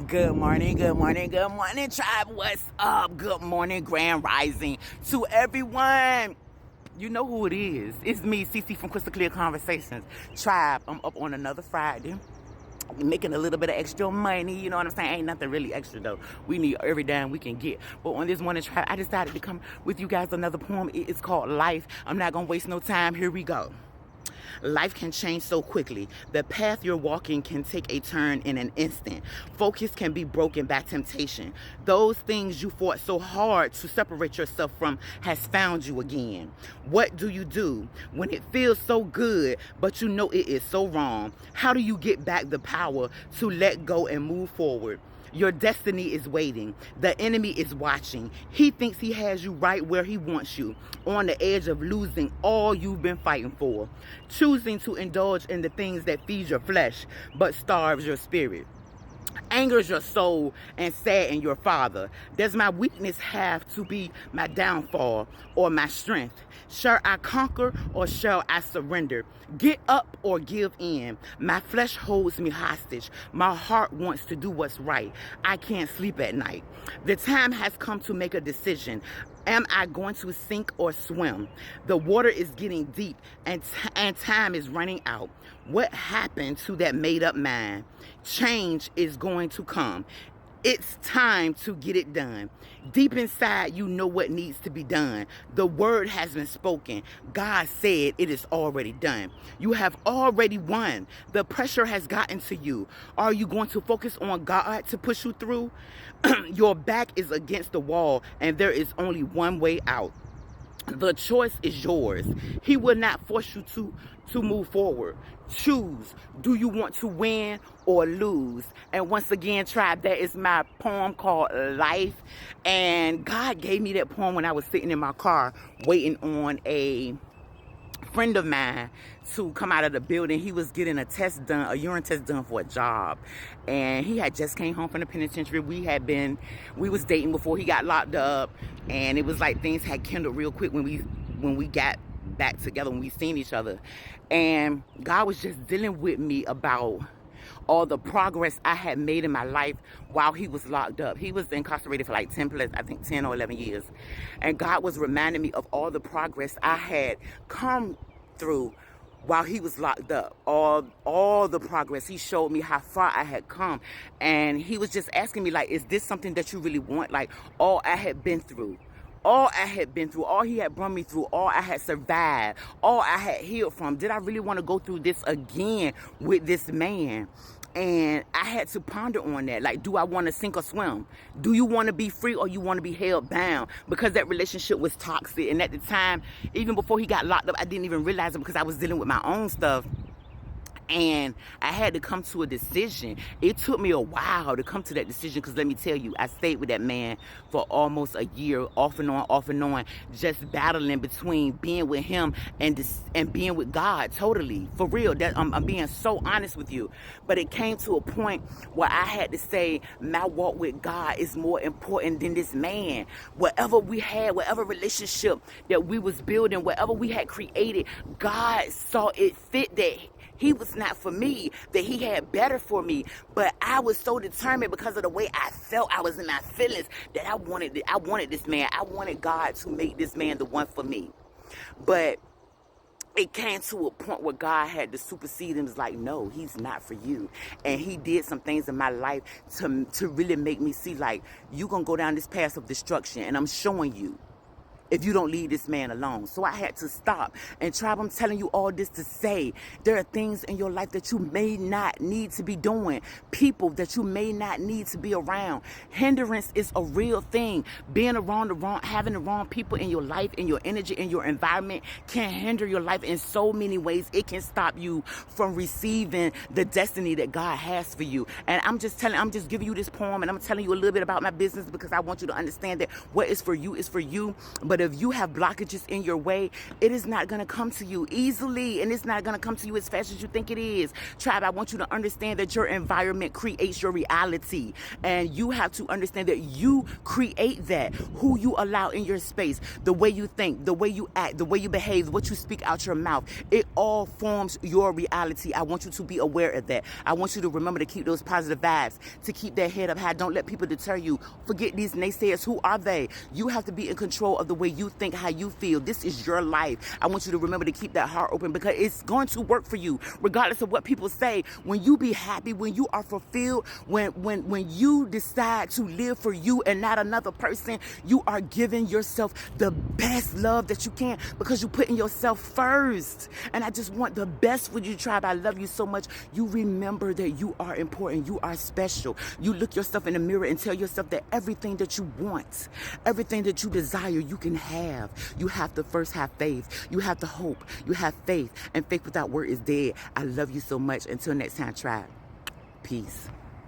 Good morning, good morning, good morning, tribe. What's up? Good morning, grand rising to everyone. You know who it is. It's me, Cece from Crystal Clear Conversations. Tribe, I'm up on another Friday. Making a little bit of extra money, you know what I'm saying? Ain't nothing really extra though. We need every dime we can get. But on this morning, tribe, I decided to come with you guys another poem. It's called Life. I'm not gonna waste no time. Here we go. Life can change so quickly. The path you're walking can take a turn in an instant. Focus can be broken by temptation. Those things you fought so hard to separate yourself from has found you again. What do you do when it feels so good, but you know it is so wrong? How do you get back the power to let go and move forward? Your destiny is waiting. The enemy is watching. He thinks he has you right where he wants you, on the edge of losing all you've been fighting for, choosing to indulge in the things that feed your flesh but starves your spirit, angers your soul, and sadden your father. Does my weakness have to be my downfall or my strength? Shall I conquer or shall I surrender? Get up or give in. My flesh holds me hostage. My heart wants to do what's right. I can't sleep at night. The time has come to make a decision. Am I going to sink or swim? The water is getting deep and time is running out. What happened to that made up mind? Change is going to come. It's time to get it done. Deep inside, you know what needs to be done. The word has been spoken. God said it is already done. You have already won. The pressure has gotten to you. Are you going to focus on God to push you through? Your back is against the wall and there is only one way out. The choice is yours. He will not force you to move forward. Choose. Do you want to win or lose? And once again, tribe, that is my poem called Life. And God gave me that poem when I was sitting in my car waiting on a friend of mine to come out of the building. He was getting a urine test done for a job, and he had just came home from the penitentiary. We was dating before he got locked up, and it was like things had kindled real quick when we got back together, when we seen each other. And God was just dealing with me about all the progress I had made in my life while he was locked up. He was incarcerated for like 10 or 11 years. And God was reminding me of all the progress I had come through while he was locked up. All the progress. He showed me how far I had come. And he was just asking me, like, is this something that you really want? Like, all I had been through. All he had brought me through, all I had survived, all I had healed from. Did I really want to go through this again with this man? And I had to ponder on that. Like, do I want to sink or swim? Do you want to be free or you want to be held bound? Because that relationship was toxic. And at the time, even before he got locked up, I didn't even realize it because I was dealing with my own stuff. And I had to come to a decision. It took me a while to come to that decision because let me tell you, I stayed with that man for almost a year, off and on, just battling between being with him and being with God, totally, for real. That I'm being so honest with you. But it came to a point where I had to say, my walk with God is more important than this man. Whatever we had, whatever relationship that we was building, whatever we had created, God saw it fit that he was not for me, that he had better for me. But I was so determined because of the way I felt. I was in my feelings that I wanted this man. I wanted God to make this man the one for me. But it came to a point where God had to supersede him. It's like, no, he's not for you. And he did some things in my life to really make me see, like, you're going to go down this path of destruction. And I'm showing you, if you don't leave this man alone. So I had to stop. And tribe, I'm telling you all this to say, there are things in your life that you may not need to be doing. People that you may not need to be around. Hindrance is a real thing. Being around having the wrong people in your life, in your energy, in your environment can hinder your life in so many ways. It can stop you from receiving the destiny that God has for you. And I'm just giving you this poem, and I'm telling you a little bit about my business because I want you to understand that what is for you is for you. But But if you have blockages in your way, it is not going to come to you easily, and it's not going to come to you as fast as you think it is. Tribe, I want you to understand that your environment creates your reality, and you have to understand that you create that. Who you allow in your space, the way you think, the way you act, the way you behave, what you speak out your mouth, it all forms your reality. I want you to be aware of that. I want you to remember to keep those positive vibes, to keep that head up high. Don't let people deter you. Forget these naysayers. Who are they? You have to be in control of the way you think, how you feel. This is your life. I want you to remember to keep that heart open, because it's going to work for you regardless of what people say. When you be happy, when you are fulfilled, when you decide to live for you and not another person, you are giving yourself the best love that you can, because you're putting yourself first. And I just want the best for you, Tribe. I love you so much. You remember that you are important. You are special. You look yourself in the mirror and tell yourself that everything that you want, everything that you desire, you can have. You have to first have faith. You have to hope. You have faith. And faith without work is dead. I love you so much. Until next time, Tribe. Peace.